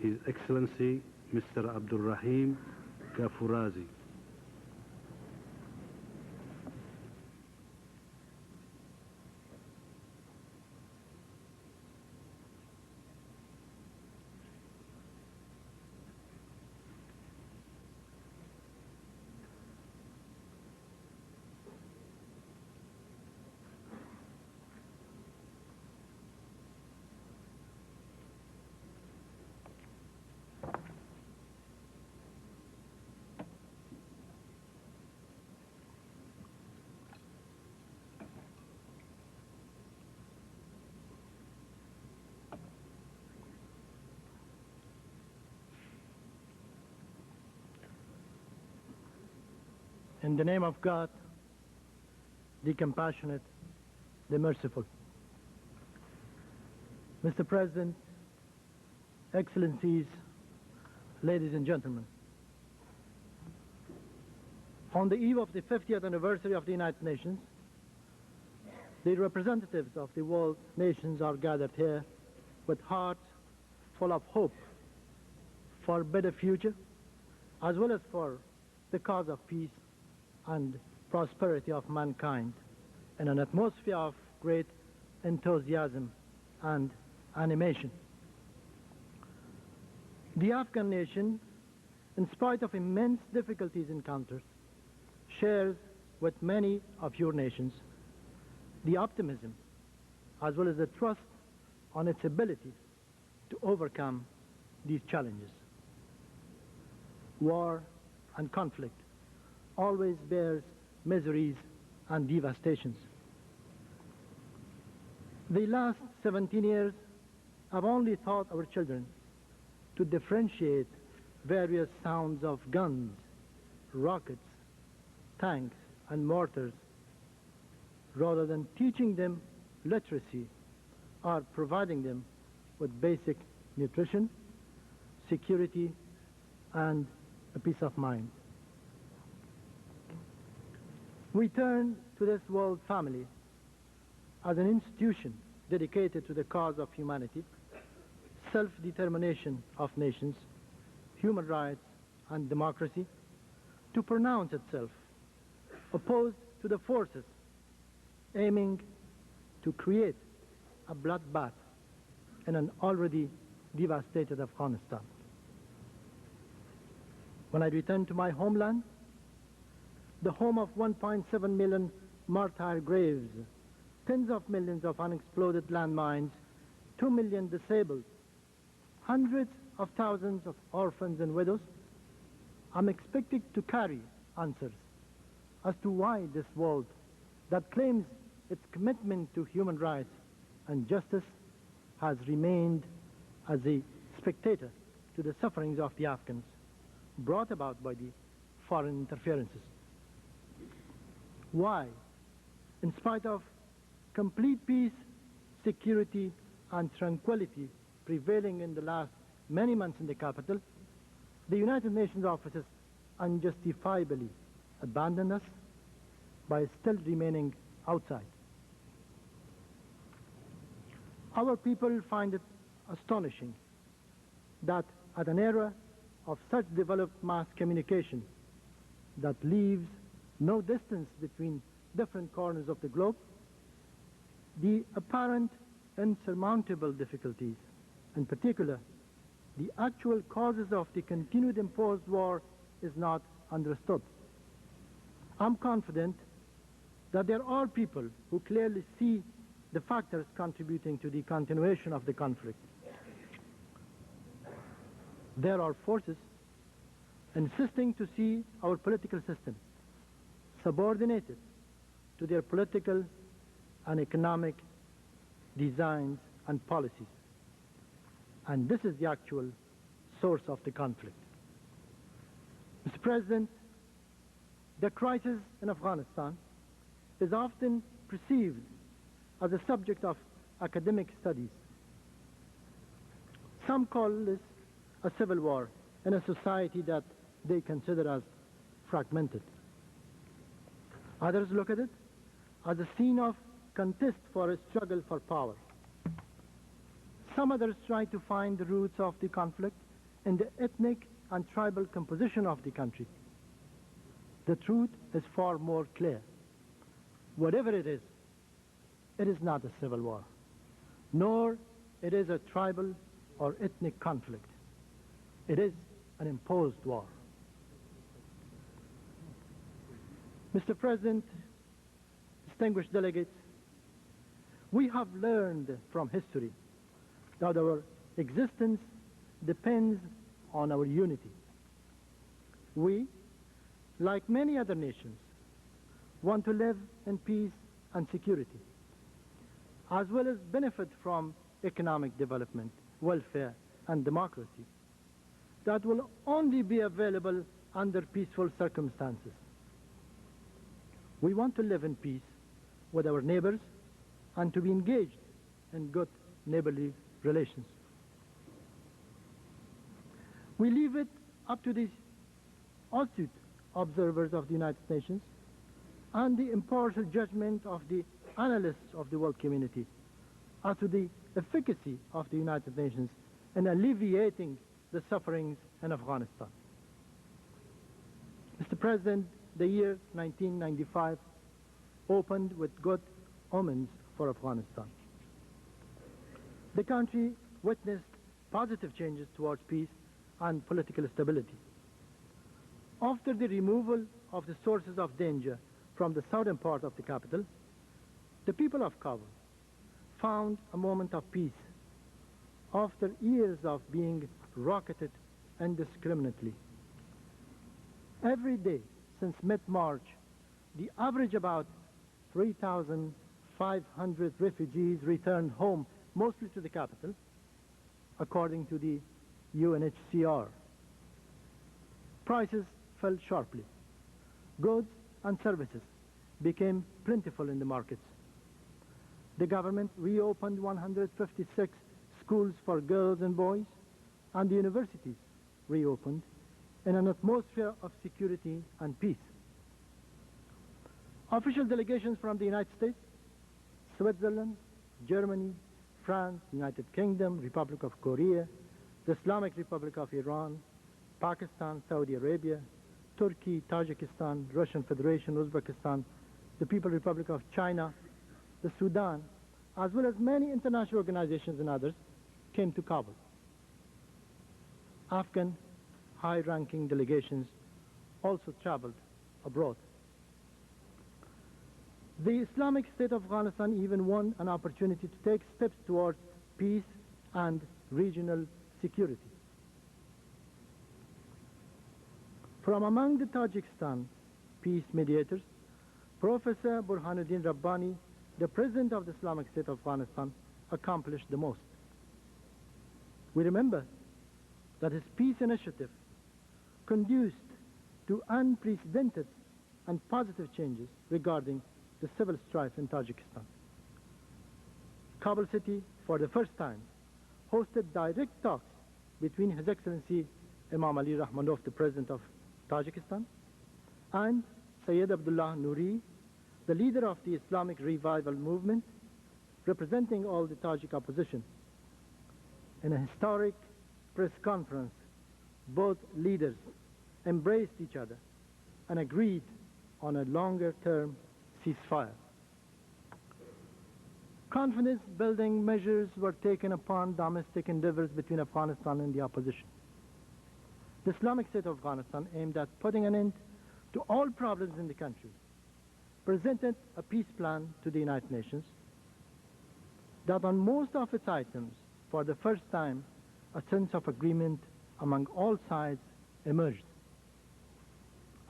His Excellency Mr. Abdul Rahim Ghafoorzai. In the name of God, the compassionate, the merciful. Mr. President, Excellencies, ladies and gentlemen, on the eve of the 50th anniversary of the United Nations, the representatives of the world nations are gathered here with hearts full of hope for a better future, as well as for the cause of peace and prosperity of mankind, in an atmosphere of great enthusiasm and animation. The Afghan nation, in spite of immense difficulties encountered, shares with many of your nations the optimism as well as the trust on its ability to overcome these challenges. War and conflict always bears miseries and devastations. The last 17 years have only taught our children to differentiate various sounds of guns, rockets, tanks, and mortars, rather than teaching them literacy or providing them with basic nutrition, security, and a peace of mind. We turn to this world family as an institution dedicated to the cause of humanity, self-determination of nations, human rights, and democracy, to pronounce itself opposed to the forces aiming to create a bloodbath in an already devastated Afghanistan. When I return to my homeland, the home of 1.7 million martyr graves, tens of millions of unexploded landmines, 2 million disabled, hundreds of thousands of orphans and widows, I'm expected to carry answers as to why this world that claims its commitment to human rights and justice has remained as a spectator to the sufferings of the Afghans brought about by the foreign interferences. Why, in spite of complete peace, security, and tranquility prevailing in the last many months in the capital, the United Nations offices unjustifiably abandoned us by still remaining outside. Our people find it astonishing that at an era of such developed mass communication that leaves no distance between different corners of the globe, the apparent insurmountable difficulties, in particular, the actual causes of the continued imposed war, is not understood. I'm confident that there are people who clearly see the factors contributing to the continuation of the conflict. There are forces insisting to see our political system subordinated to their political and economic designs and policies. And this is the actual source of the conflict. Mr. President, the crisis in Afghanistan is often perceived as a subject of academic studies. Some call this a civil war in a society that they consider as fragmented. Others look at it as a scene of contest for a struggle for power. Some others try to find the roots of the conflict in the ethnic and tribal composition of the country. The truth is far more clear. Whatever it is not a civil war, nor it is a tribal or ethnic conflict. It is an imposed war. Mr. President, distinguished delegates, we have learned from history that our existence depends on our unity. We, like many other nations, want to live in peace and security, as well as benefit from economic development, welfare, and democracy that will only be available under peaceful circumstances. We want to live in peace with our neighbors and to be engaged in good neighborly relations. We leave it up to the astute observers of the United Nations and the impartial judgment of the analysts of the world community as to the efficacy of the United Nations in alleviating the sufferings in Afghanistan. Mr. President, the year 1995 opened with good omens for Afghanistan. The country witnessed positive changes towards peace and political stability. After the removal of the sources of danger from the southern part of the capital, the people of Kabul found a moment of peace after years of being rocketed indiscriminately. Every day since mid-March, the average about 3,500 refugees returned home, mostly to the capital, according to the UNHCR. Prices fell sharply. Goods and services became plentiful in the markets. The government reopened 156 schools for girls and boys, and the universities reopened in an atmosphere of security and peace. Official delegations from the United States, Switzerland, Germany, France, United Kingdom, Republic of Korea, the Islamic Republic of Iran, Pakistan, Saudi Arabia, Turkey, Tajikistan, Russian Federation, Uzbekistan, the People's Republic of China, the Sudan, as well as many international organizations and others, came to Kabul. Afghan high-ranking delegations also traveled abroad. The Islamic State of Afghanistan even won an opportunity to take steps towards peace and regional security. From among the Tajikistan peace mediators, Professor Burhanuddin Rabbani, the president of the Islamic State of Afghanistan, accomplished the most. We remember that his peace initiative conduced to unprecedented and positive changes regarding the civil strife in Tajikistan. Kabul city, for the first time, hosted direct talks between His Excellency Imam Ali Rahmanov, the President of Tajikistan, and Sayyid Abdullah Nuri, the leader of the Islamic Revival movement, representing all the Tajik opposition. In a historic press conference, both leaders embraced each other and agreed on a longer-term ceasefire. Confidence-building measures were taken upon domestic endeavors between Afghanistan and the opposition. The Islamic State of Afghanistan, aimed at putting an end to all problems in the country, presented a peace plan to the United Nations that on most of its items, for the first time, a sense of agreement among all sides emerged.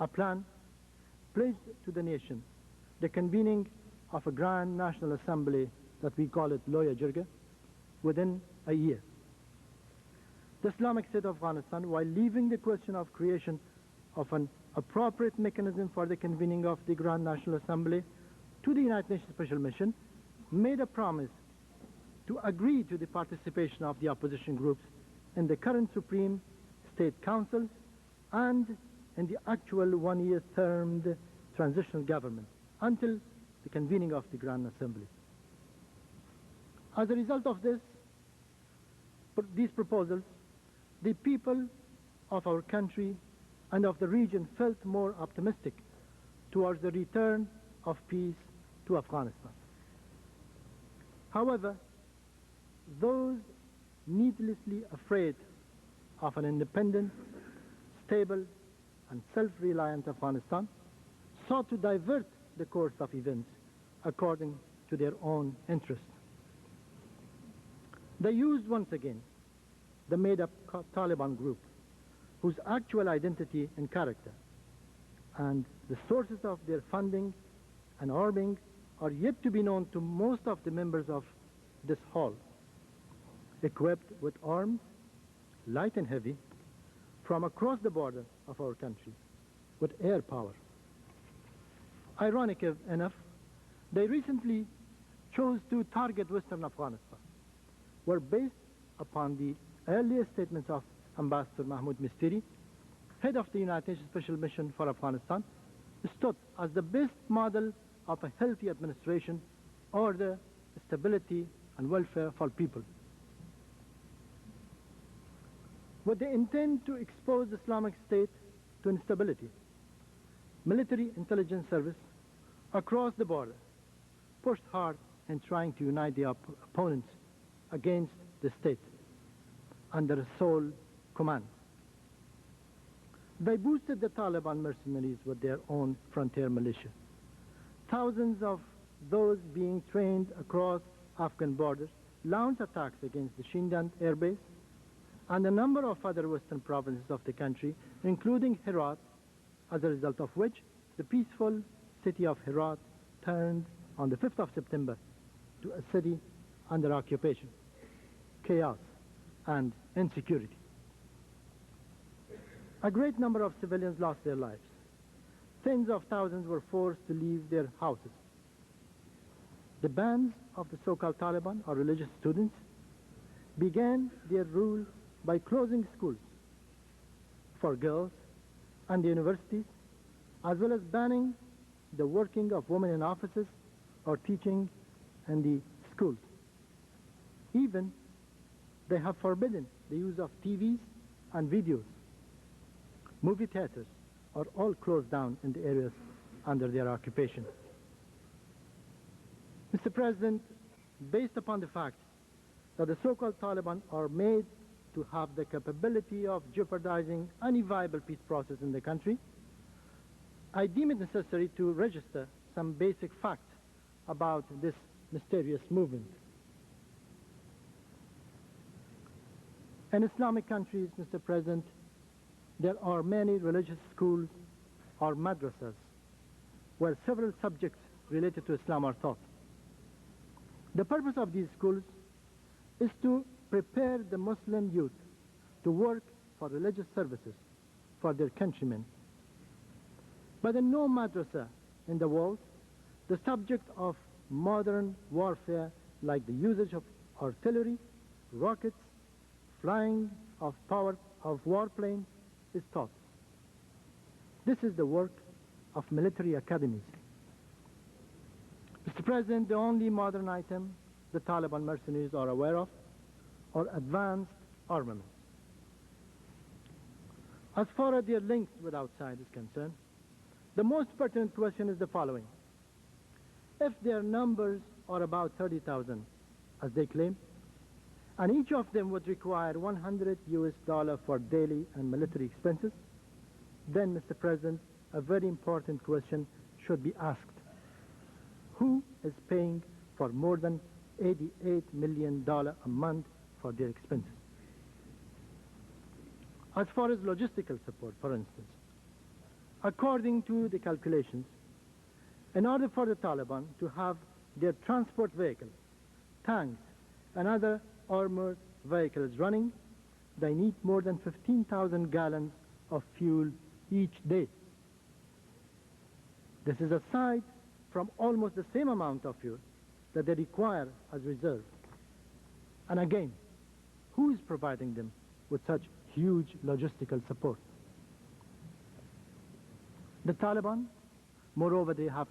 A plan pledged to the nation the convening of a Grand National Assembly, that we call it Loya Jirga, within a year. The Islamic State of Afghanistan, while leaving the question of creation of an appropriate mechanism for the convening of the Grand National Assembly to the United Nations Special Mission, made a promise to agree to the participation of the opposition groups in the current Supreme State Council and in the actual one-year termed transitional government until the convening of the Grand Assembly. As a result of these proposals, the people of our country and of the region felt more optimistic towards the return of peace to Afghanistan. However, those needlessly afraid of an independent, stable, and self-reliant Afghanistan sought to divert the course of events according to their own interests. They used once again the made-up Taliban group, whose actual identity and character and the sources of their funding and arming are yet to be known to most of the members of this hall, equipped with arms, light and heavy, from across the border of our country, with air power. Ironic enough, they recently chose to target Western Afghanistan, were based upon the earlier statements of Ambassador Mahmoud Misteri, head of the United Nations Special Mission for Afghanistan, stood as the best model of a healthy administration, order, stability, and welfare for people. With the intent to expose the Islamic State to instability, military intelligence service across the border pushed hard in trying to unite the opponents against the state under a sole command. They boosted the Taliban mercenaries with their own frontier militia. Thousands of those being trained across Afghan borders launched attacks against the Shindand air base and a number of other western provinces of the country, including Herat, as a result of which the peaceful city of Herat turned on the 5th of September to a city under occupation, chaos, and insecurity. A great number of civilians lost their lives. Tens of thousands were forced to leave their houses. The bands of the so-called Taliban, or religious students, began their rule by closing schools for girls and the universities, as well as banning the working of women in offices or teaching in the schools. Even they have forbidden the use of TVs and videos. Movie theaters are all closed down in the areas under their occupation. Mr. President, based upon the fact that the so-called Taliban are made to have the capability of jeopardizing any viable peace process in the country, I deem it necessary to register some basic facts about this mysterious movement. In Islamic countries, Mr. President, there are many religious schools or madrasas where several subjects related to Islam are taught. The purpose of these schools is to prepare the Muslim youth to work for religious services for their countrymen. But in no madrasa in the world, the subject of modern warfare, like the usage of artillery, rockets, flying of warplanes, is taught. This is the work of military academies. Mr. President, the only modern item the Taliban mercenaries are aware of are advanced armaments. As far as their links with outside is concerned, the most pertinent question is the following. If their numbers are about 30,000, as they claim, and each of them would require $100 for daily and military expenses, then, Mr. President, a very important question should be asked. Who is paying for more than $88 million a month for their expenses? As far as logistical support, for instance, according to the calculations, in order for the Taliban to have their transport vehicles, tanks, and other armored vehicles running, they need more than 15,000 gallons of fuel each day. This is aside from almost the same amount of fuel that they require as reserve. And again, who is providing them with such huge logistical support? The Taliban, moreover, they have